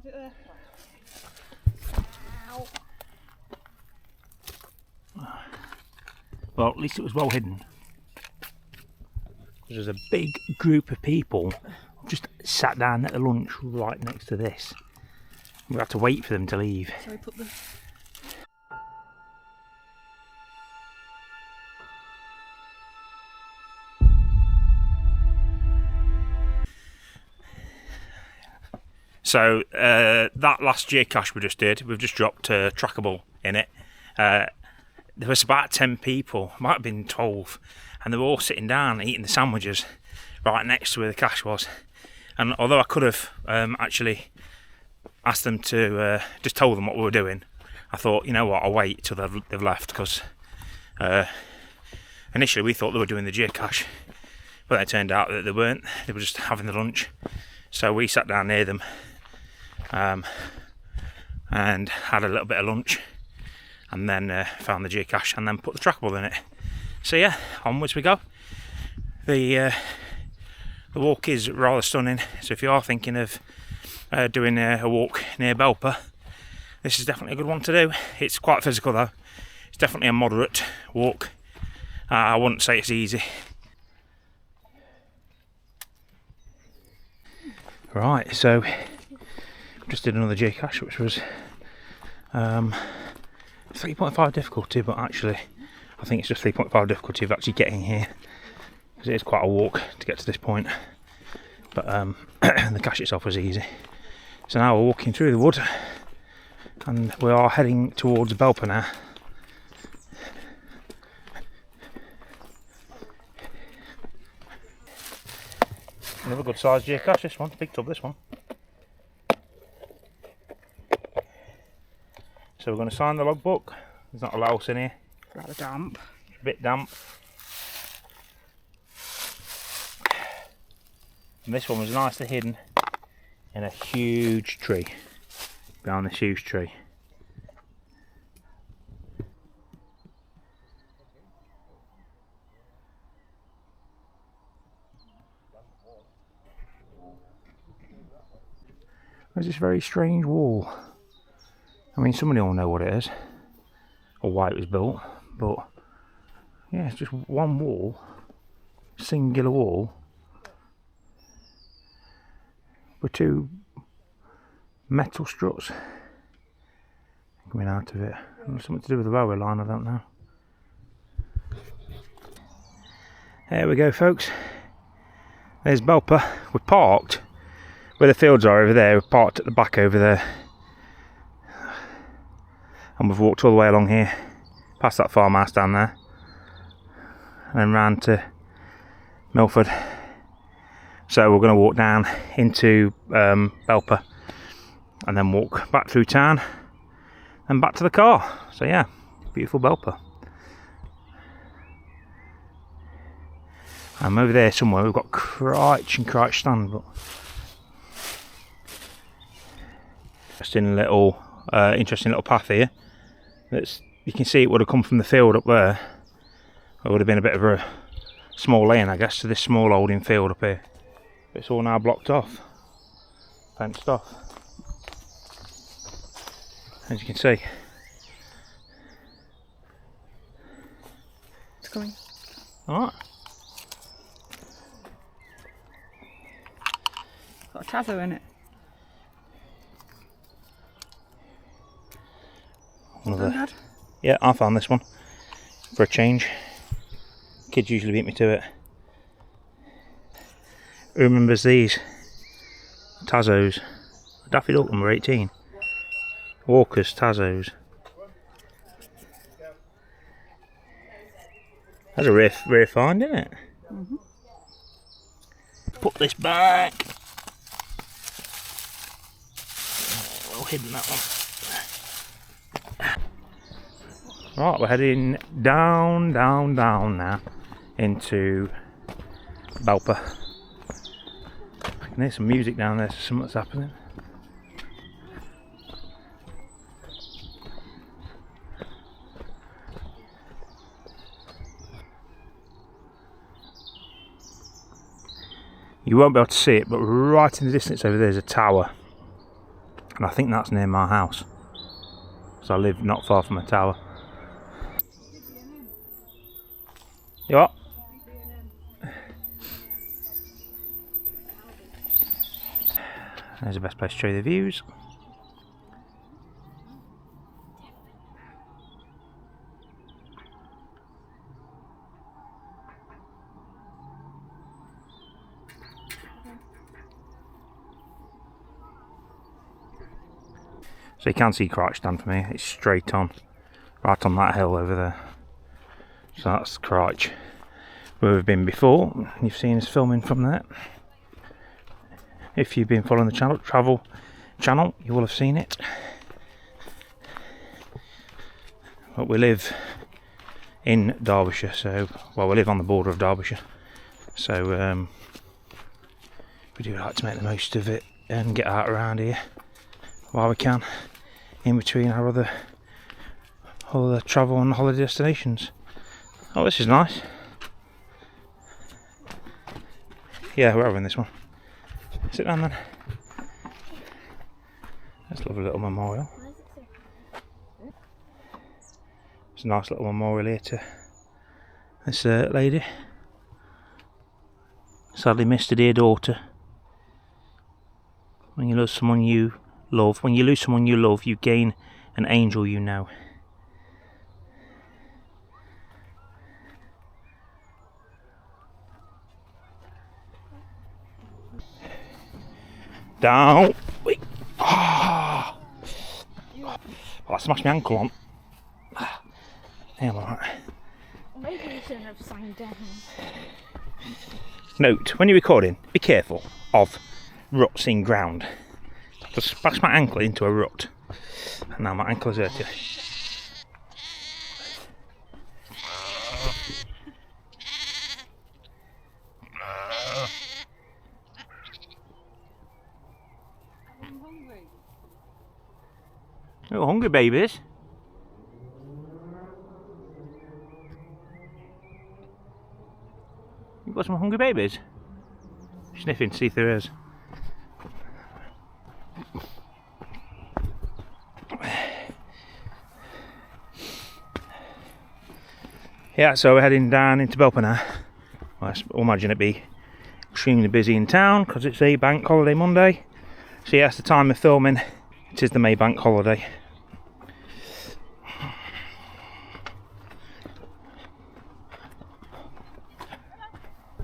Is it there? Ow. Well, at least it was well hidden. There's a big group of people just sat down at the lunch right next to this. We had to wait for them to leave. So we put the... So that last geocache we just did, we've just dropped a trackable in it. There was about 10 people, might have been 12, and they were all sitting down eating the sandwiches right next to where the cache was. And although I could have actually asked them to just tell them what we were doing, I thought, you know what, I'll wait till they've left, because initially we thought they were doing the geocache, but it turned out that they weren't. They were just having the lunch. So we sat down near them and had a little bit of lunch, and then found the geocache and then put the trackable in it. So yeah, onwards we go. The walk is rather stunning, so if you are thinking of doing a walk near Belper, this is definitely a good one to do. It's quite physical though. It's definitely a moderate walk. I wouldn't say it's easy. Right, so just did another geocache, which was 3.5 difficulty, but actually I think it's just 3.5 difficulty of actually getting here, because it is quite a walk to get to this point. But the cache itself was easy. So now we're walking through the wood, and we are heading towards Belper now. Another good sized geocache, this one, big tub this one. So we're going to sign the logbook. There's not a louse in here. Rather damp. It's a bit damp. And this one was nicely hidden in a huge tree. Behind this huge tree. There's this very strange wall. I mean, somebody will know what it is, or why it was built, but yeah, it's just one wall, singular wall, with two metal struts coming out of it. Something to do with the railway line, I don't know. There we go, folks. There's Belper. We're parked where the fields are over there. We're parked at the back over there. And we've walked all the way along here, past that farmhouse down there, and then round to Millford. So we're going to walk down into Belper, and then walk back through town, and back to the car. So yeah, beautiful Belper. And over there somewhere we've got Crich and Crich Stand, but interesting little path here. You can see it would have come from the field up there. It would have been a bit of a small lane, I guess, to this small holding field up here. But it's all now blocked off, fenced off, as you can see. It's coming. Alright. Got a tazo in it. Another. Yeah, I found this one for a change. Kids usually beat me to it. Who remembers these? Tazos. Daffy Duck number 18. Walker's Tazos. That's a rare find, isn't it? Mm-hmm. Put this back. Well hidden, that one. Right, we're heading down now into Belper. I can hear some music down there, so something's happening. You won't be able to see it, but right in the distance over there is a tower. And I think that's near my house. So I live not far from a tower. You what? There's the best place to show you the views. So you can see Crouch Stand for me, it's straight on, right on that hill over there. So that's Crouch, where we've been before. You've seen us filming from there. If you've been following the travel channel, you will have seen it. But we live in Derbyshire, so, well, we live on the border of Derbyshire. So we do like to make the most of it and get out around here while we can, in between our other travel and holiday destinations. Oh, this is nice. Yeah, we're over in this one. Sit down then. That's a lovely little memorial. It's a nice little memorial here to this lady. Sadly missed a dear daughter. When you lose someone you love, you gain an angel you know. Down. Wait. Oh. Oh, I smashed my ankle on. Yeah, I'm alright. Maybe you shouldn't have signed down. Note, when you're recording, be careful of ruts in ground. I just smashed my ankle into a rut. And now my ankle is hurting. Oh, hungry babies. You've got some hungry babies? Sniffing to see if there is. Yeah, so we're heading down into Belper now. Well, I imagine it be extremely busy in town because it's a bank holiday Monday. So yeah, it's the time of filming. It is the May bank holiday.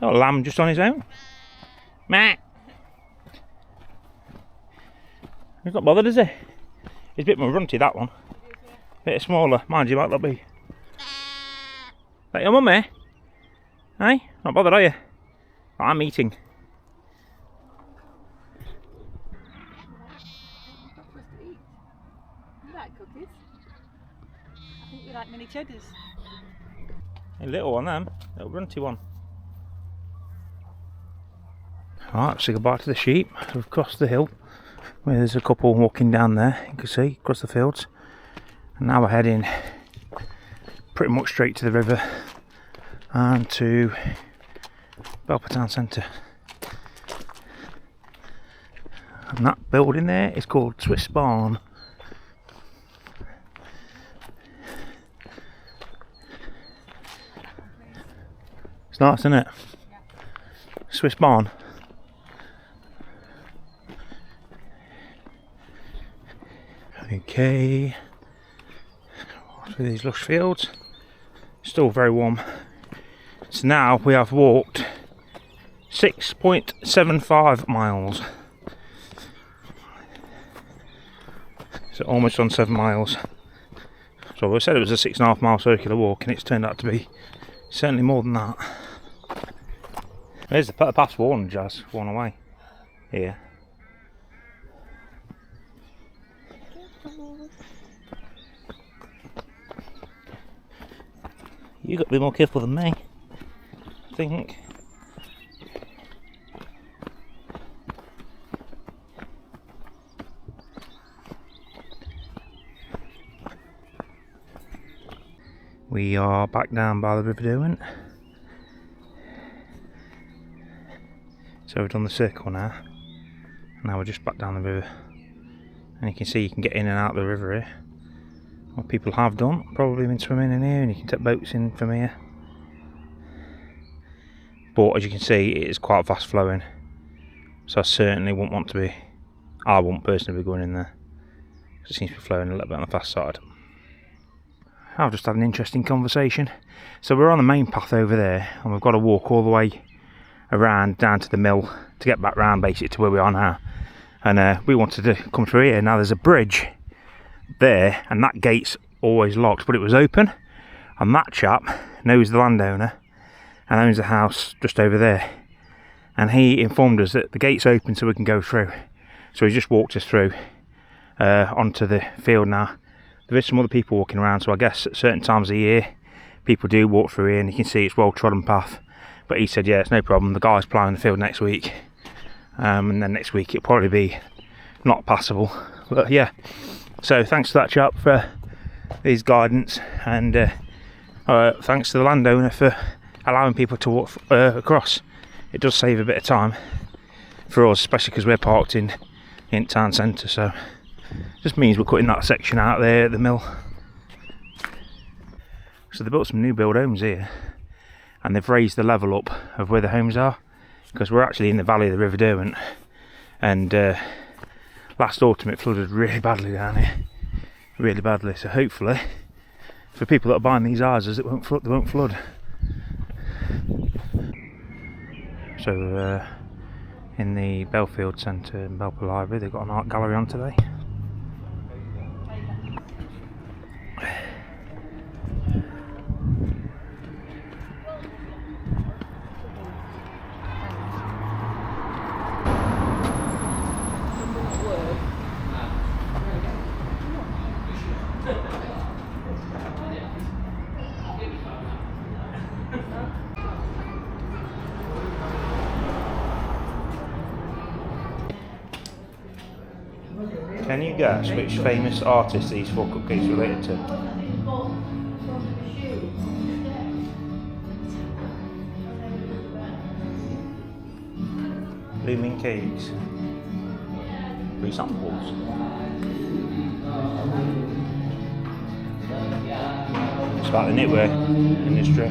Oh, a lamb just on his own. Meh. He's not bothered, is he? He's a bit more runty, that one. Bit smaller. Mind you, might not be. That your mummy? Hey? Not bothered, are you? I'm eating. You like cookies? I think you like mini cheddars. A little one, them. Little runty one. Alright, say goodbye to the sheep. We've crossed the hill. Where there's a couple walking down there, you can see, across the fields. And now we're heading pretty much straight to the river and to Belper town centre. And that building there is called Swiss Barn. It's nice, isn't it? Swiss Barn. Okay, through these lush fields, still very warm. So now we have walked 6.75 miles, so almost on 7 miles. So we said it was a 6.5 mile circular walk, and it's turned out to be certainly more than that. There's the path's worn, Jazz, worn away here. You got to be more careful than me, I think. We are back down by the River Derwent. So we've done the circle now. Now we're just back down the river and you can see you can get in and out of the river here. What people have done, probably been swimming in here, and you can take boats in from here. But as you can see, it is quite fast flowing, so I certainly wouldn't want to be, I wouldn't personally be going in there. It seems to be flowing a little bit on the fast side. I've just had an interesting conversation. So we're on the main path over there, and we've got to walk all the way around down to the mill to get back round basically to where we are now. And we wanted to come through here. Now there's a bridge there, and that gate's always locked, but it was open. And that chap knows the landowner and owns the house just over there. And he informed us that the gate's open so we can go through. So he just walked us through onto the field now. There is some other people walking around, so I guess at certain times of the year people do walk through here, and you can see it's well trodden path. But he said, yeah, it's no problem, the guy's ploughing the field next week, and then next week it'll probably be not passable. But yeah, so thanks to that chap for his guidance, and thanks to the landowner for allowing people to walk across. It does save a bit of time for us, especially because we're parked in town centre, so just means we're cutting that section out there at the mill. So they built some new build homes here, and they've raised the level up of where the homes are, because we're actually in the valley of the River Derwent, and last autumn it flooded really badly down here, really badly. So hopefully for people that are buying these houses, it won't flood, they won't flood. So in the Belfield Centre in Belper Library, they've got an art gallery on today. Can you guess which famous artist these 4 cupcakes related to? Blooming Cakes. 3 samples. It's about the knitwear industry.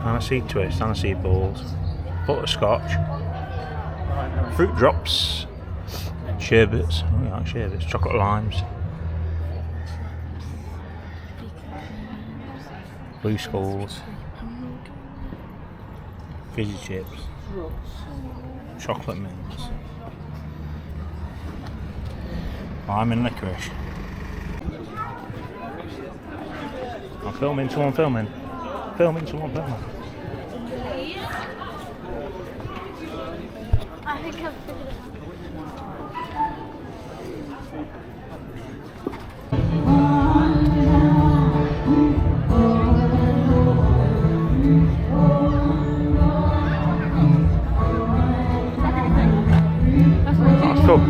Aniseed twist, aniseed balls, butterscotch, fruit drops, sherbets, oh, you like sherbets, chocolate limes, blue skulls, fizzy chips, chocolate mints, lime and licorice. I'm filming, someone filming. Filming, someone filming. I think I've figured it out. That's cool.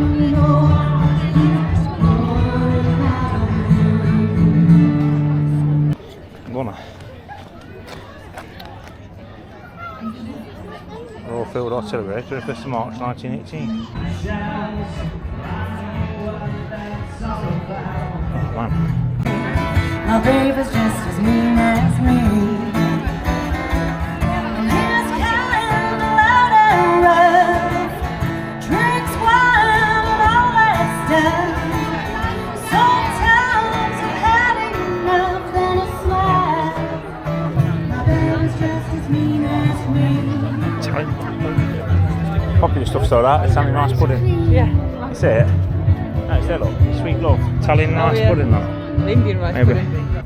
Royal Field Artillery, 21st of March 1918. Oh man. My babe is just as mean as me. And he's carrying the loud and rough, drinks wine and all that stuff. Sometimes I've had enough and it's life. My babe is just as mean as me. Popular stuff so that, Italian rice pudding. Yeah. Is it? No, it's there, look. Sweet love. Italian rice yeah. pudding, though. Indian rice Maybe. pudding.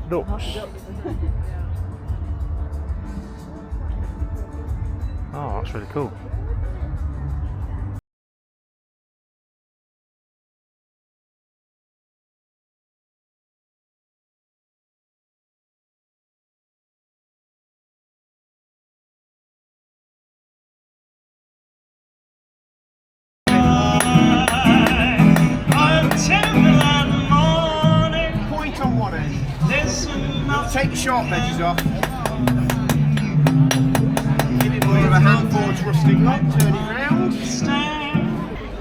Ducks. Oh, that's really cool. take the sharp edges off. Give it more of a handboard's rusting knob, turn it round.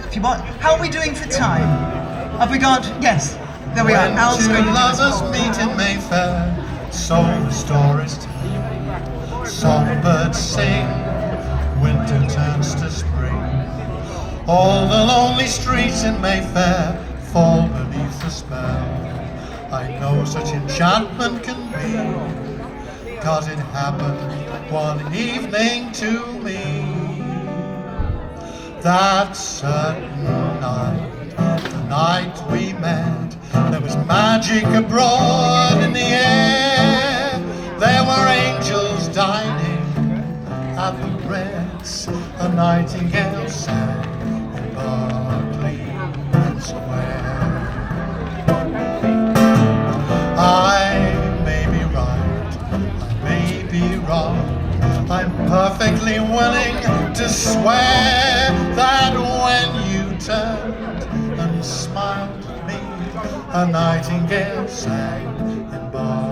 If you want, how are we doing for time? Have we got? Yes, there we are. Al's Two going to lovers meet in Mayfair, so the stories tell. Songbirds sing, winter turns to spring. All the lonely streets in Mayfair fall beneath the spell. I know such enchantment can be, 'cause it happened one evening to me. That certain night, the night we met, there was magic abroad in the air. There were angels dining at the Ritz, a nightingale sang in Berkeley Square. I may be right, I may be wrong, I'm perfectly willing to swear that when you turned and smiled at me, a nightingale sang in Berkeley.